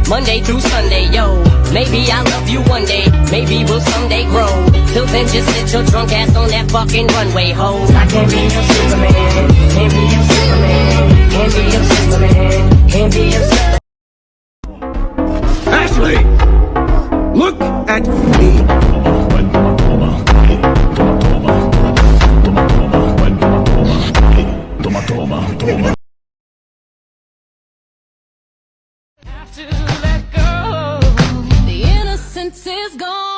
Monday through Sunday, yo. Maybe I'll love you one day. Maybe we'll someday grow. Till then, just sit your drunk ass on that fucking runway, ho. I can't be your Superman. Can't be your Superman. Can't be your Superman. Can't be your Superman. Ashley! Look at me. To let go. The innocence is gone.